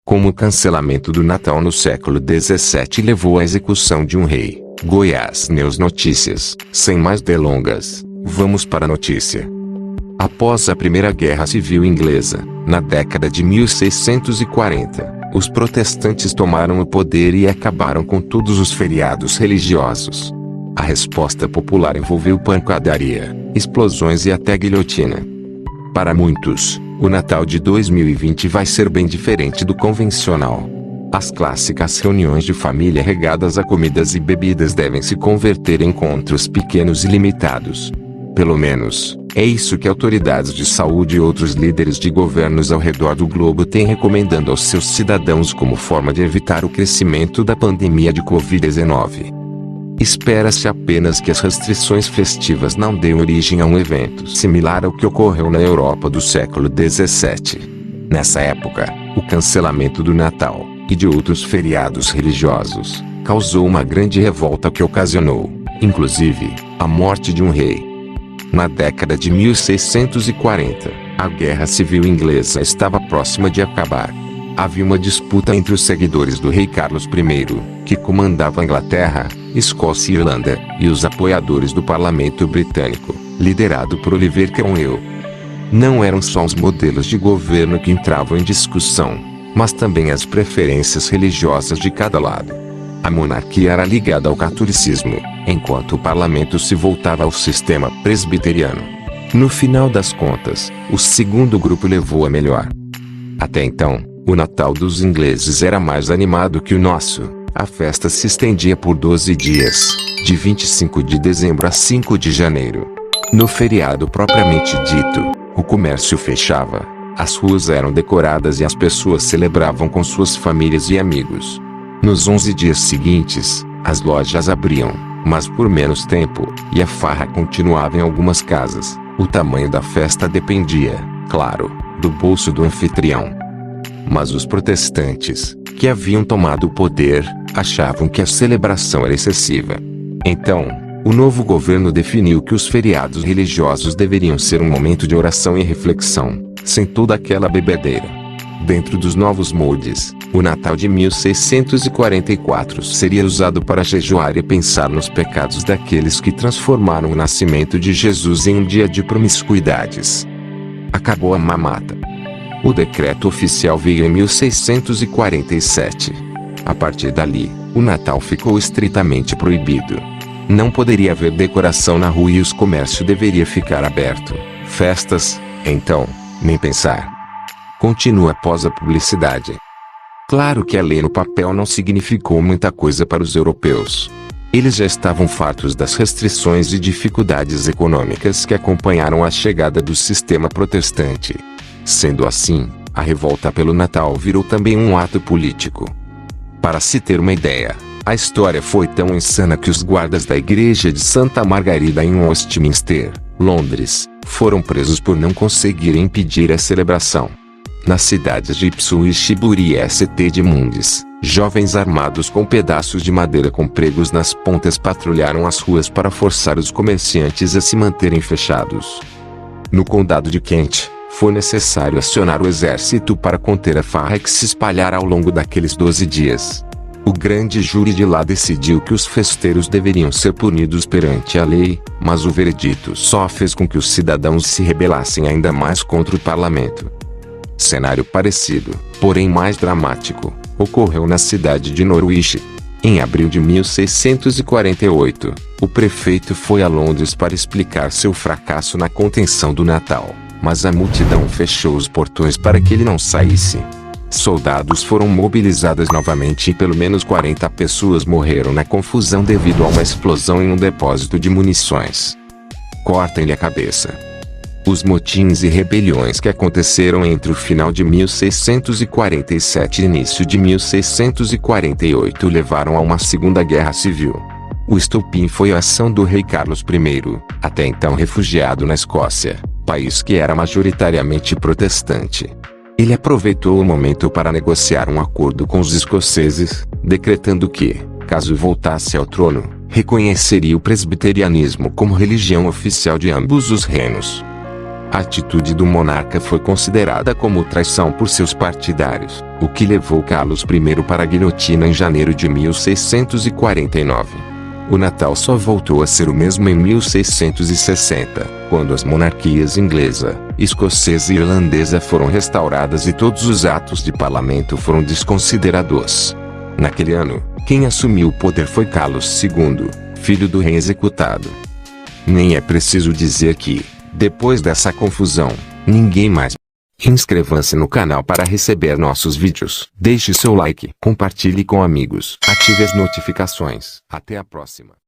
Como o cancelamento do Natal no século XVII levou à execução de um rei, Goiás News Notícias. Sem mais delongas, vamos para a notícia. Após a Primeira Guerra Civil Inglesa, na década de 1640, os protestantes tomaram o poder e acabaram com todos os feriados religiosos. A resposta popular envolveu pancadaria, explosões e até guilhotina. Para muitos, o Natal de 2020 vai ser bem diferente do convencional. As clássicas reuniões de família regadas a comidas e bebidas devem se converter em encontros pequenos e limitados. Pelo menos, é isso que autoridades de saúde e outros líderes de governos ao redor do globo têm recomendando aos seus cidadãos como forma de evitar o crescimento da pandemia de Covid-19. Espera-se apenas que as restrições festivas não deem origem a um evento similar ao que ocorreu na Europa do século XVII. Nessa época, o cancelamento do Natal e de outros feriados religiosos causou uma grande revolta que ocasionou, inclusive, a morte de um rei. Na década de 1640, a Guerra Civil Inglesa estava próxima de acabar. Havia uma disputa entre os seguidores do rei Carlos I, que comandava a Inglaterra, Escócia e Irlanda, e os apoiadores do parlamento britânico, liderado por Oliver Cromwell. Não eram só os modelos de governo que entravam em discussão, mas também as preferências religiosas de cada lado. A monarquia era ligada ao catolicismo, enquanto o parlamento se voltava ao sistema presbiteriano. No final das contas, o segundo grupo levou a melhor. Até então, o Natal dos ingleses era mais animado que o nosso. A festa se estendia por 12 dias, de 25 de dezembro a 5 de janeiro. No feriado propriamente dito, o comércio fechava, as ruas eram decoradas e as pessoas celebravam com suas famílias e amigos. Nos 11 dias seguintes, as lojas abriam, mas por menos tempo, e a farra continuava em algumas casas. O tamanho da festa dependia, claro, do bolso do anfitrião. Mas os protestantes, que haviam tomado o poder, achavam que a celebração era excessiva. Então, o novo governo definiu que os feriados religiosos deveriam ser um momento de oração e reflexão, sem toda aquela bebedeira. Dentro dos novos moldes, o Natal de 1644 seria usado para jejuar e pensar nos pecados daqueles que transformaram o nascimento de Jesus em um dia de promiscuidades. Acabou a mamata. O decreto oficial veio em 1647. A partir dali, o Natal ficou estritamente proibido. Não poderia haver decoração na rua e os comércios deveriam ficar abertos. Festas, então, nem pensar. Continua após a publicidade. Claro que a lei no papel não significou muita coisa para os europeus. Eles já estavam fartos das restrições e dificuldades econômicas que acompanharam a chegada do sistema protestante. Sendo assim, a revolta pelo Natal virou também um ato político. Para se ter uma ideia, a história foi tão insana que os guardas da igreja de Santa Margarida em Westminster, Londres, foram presos por não conseguirem impedir a celebração. Nas cidades de Ipswich, Bury e St. Edmunds, jovens armados com pedaços de madeira com pregos nas pontas patrulharam as ruas para forçar os comerciantes a se manterem fechados. No condado de Kent, foi necessário acionar o exército para conter a farra que se espalhara ao longo daqueles 12 dias. O grande júri de lá decidiu que os festeiros deveriam ser punidos perante a lei, mas o veredito só fez com que os cidadãos se rebelassem ainda mais contra o parlamento. Cenário parecido, porém mais dramático, ocorreu na cidade de Norwich. Em abril de 1648, o prefeito foi a Londres para explicar seu fracasso na contenção do Natal, mas a multidão fechou os portões para que ele não saísse. Soldados foram mobilizados novamente e pelo menos 40 pessoas morreram na confusão devido a uma explosão em um depósito de munições. Cortem-lhe a cabeça. Os motins e rebeliões que aconteceram entre o final de 1647 e início de 1648 levaram a uma segunda guerra civil. O estopim foi a ação do rei Carlos I, até então refugiado na Escócia, país que era majoritariamente protestante. Ele aproveitou o momento para negociar um acordo com os escoceses, decretando que, caso voltasse ao trono, reconheceria o presbiterianismo como religião oficial de ambos os reinos. A atitude do monarca foi considerada como traição por seus partidários, o que levou Carlos I para a guilhotina em janeiro de 1649. O Natal só voltou a ser o mesmo em 1660, quando as monarquias inglesa, escocesa e irlandesa foram restauradas e todos os atos de parlamento foram desconsiderados. Naquele ano, quem assumiu o poder foi Carlos II, filho do rei executado. Nem é preciso dizer que, depois dessa confusão, ninguém mais. Inscreva-se no canal para receber nossos vídeos. Deixe seu like, compartilhe com amigos, ative as notificações. Até a próxima.